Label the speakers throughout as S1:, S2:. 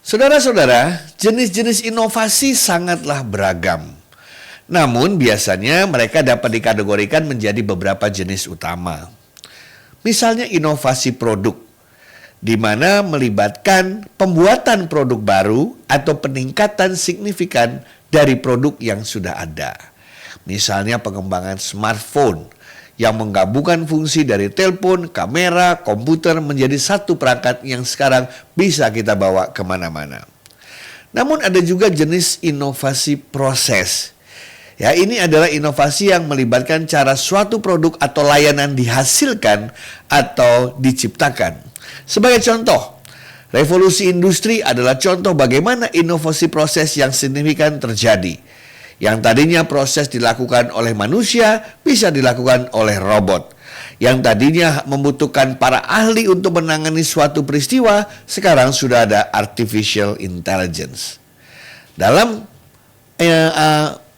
S1: Saudara-saudara, jenis-jenis inovasi sangatlah beragam. Namun biasanya mereka dapat dikategorikan menjadi beberapa jenis utama. Misalnya inovasi produk, di mana melibatkan pembuatan produk baru atau peningkatan signifikan dari produk yang sudah ada. Misalnya pengembangan smartphone yang menggabungkan fungsi dari telepon, kamera, komputer menjadi satu perangkat yang sekarang bisa kita bawa kemana-mana. Namun ada juga jenis inovasi proses. Ya, ini adalah inovasi yang melibatkan cara suatu produk atau layanan dihasilkan atau diciptakan. Sebagai contoh, revolusi industri adalah contoh bagaimana inovasi proses yang signifikan terjadi. Yang tadinya proses dilakukan oleh manusia bisa dilakukan oleh robot. Yang tadinya membutuhkan para ahli untuk menangani suatu peristiwa, sekarang sudah ada artificial intelligence. Dalam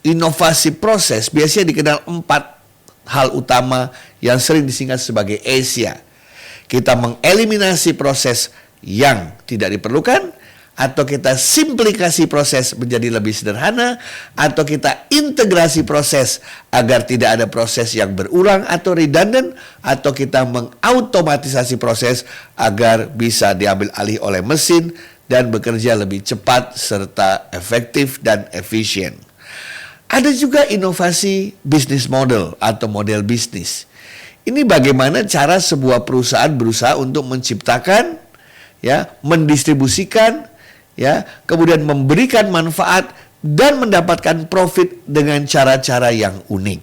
S1: inovasi proses biasanya dikenal 4 hal utama yang sering disingkat sebagai ASIA. Kita mengeliminasi proses yang tidak diperlukan, atau kita simplikasi proses menjadi lebih sederhana, atau kita integrasi proses agar tidak ada proses yang berulang atau redundant, atau kita mengautomatisasi proses agar bisa diambil alih oleh mesin dan bekerja lebih cepat serta efektif dan efisien. Ada juga inovasi bisnis model atau model bisnis. Ini bagaimana cara sebuah perusahaan berusaha untuk menciptakan, mendistribusikan, kemudian memberikan manfaat dan mendapatkan profit dengan cara-cara yang unik.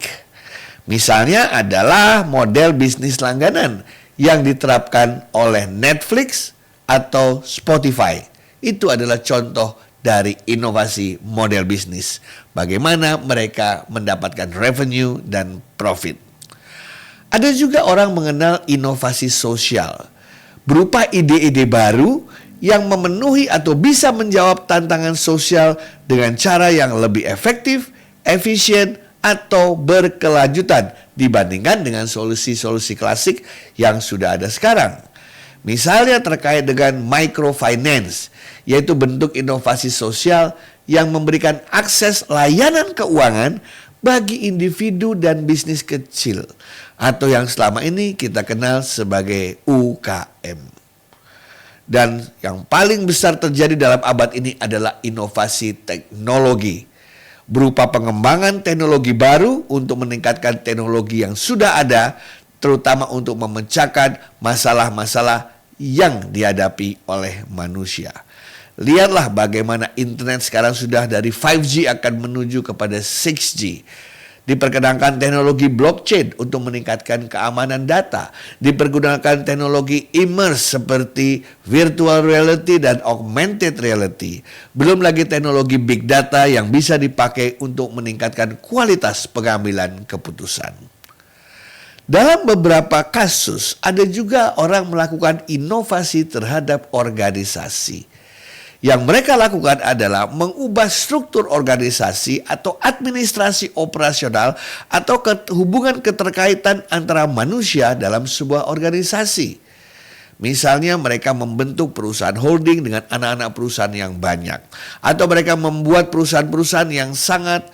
S1: Misalnya adalah model bisnis langganan yang diterapkan oleh Netflix atau Spotify. Itu adalah contoh dari inovasi model bisnis. Bagaimana mereka mendapatkan revenue dan profit. Ada juga orang mengenal inovasi sosial, berupa ide-ide baru yang memenuhi atau bisa menjawab tantangan sosial dengan cara yang lebih efektif, efisien, atau berkelanjutan dibandingkan dengan solusi-solusi klasik yang sudah ada sekarang. Misalnya terkait dengan microfinance, yaitu bentuk inovasi sosial yang memberikan akses layanan keuangan bagi individu dan bisnis kecil, atau yang selama ini kita kenal sebagai UKM. Dan yang paling besar terjadi dalam abad ini adalah inovasi teknologi, berupa pengembangan teknologi baru untuk meningkatkan teknologi yang sudah ada, terutama untuk memecahkan masalah-masalah yang dihadapi oleh manusia. Lihatlah bagaimana internet sekarang sudah dari 5G akan menuju kepada 6G. Diperkenalkan teknologi blockchain untuk meningkatkan keamanan data. Dipergunakan teknologi immerse seperti virtual reality dan augmented reality. Belum lagi teknologi big data yang bisa dipakai untuk meningkatkan kualitas pengambilan keputusan. Dalam beberapa kasus, ada juga orang melakukan inovasi terhadap organisasi. Yang mereka lakukan adalah mengubah struktur organisasi atau administrasi operasional atau hubungan keterkaitan antara manusia dalam sebuah organisasi. Misalnya mereka membentuk perusahaan holding dengan anak-anak perusahaan yang banyak. Atau mereka membuat perusahaan-perusahaan yang sangat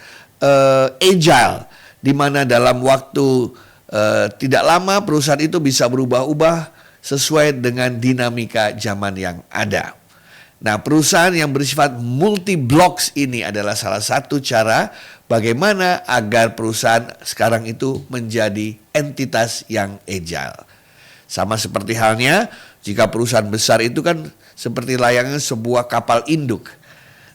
S1: agile, di mana dalam waktu tidak lama perusahaan itu bisa berubah-ubah sesuai dengan dinamika zaman yang ada. Nah, perusahaan yang bersifat multi-blocks ini adalah salah satu cara bagaimana agar perusahaan sekarang itu menjadi entitas yang agile. Sama seperti halnya jika perusahaan besar itu kan seperti layaknya sebuah kapal induk.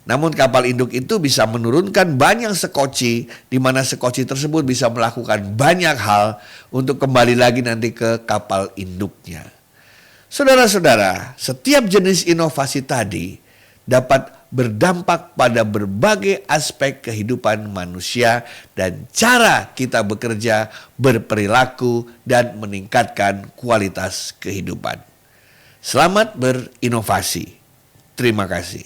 S1: Namun kapal induk itu bisa menurunkan banyak sekoci, di mana sekoci tersebut bisa melakukan banyak hal untuk kembali lagi nanti ke kapal induknya. Saudara-saudara, setiap jenis inovasi tadi dapat berdampak pada berbagai aspek kehidupan manusia dan cara kita bekerja, berperilaku, dan meningkatkan kualitas kehidupan. Selamat berinovasi. Terima kasih.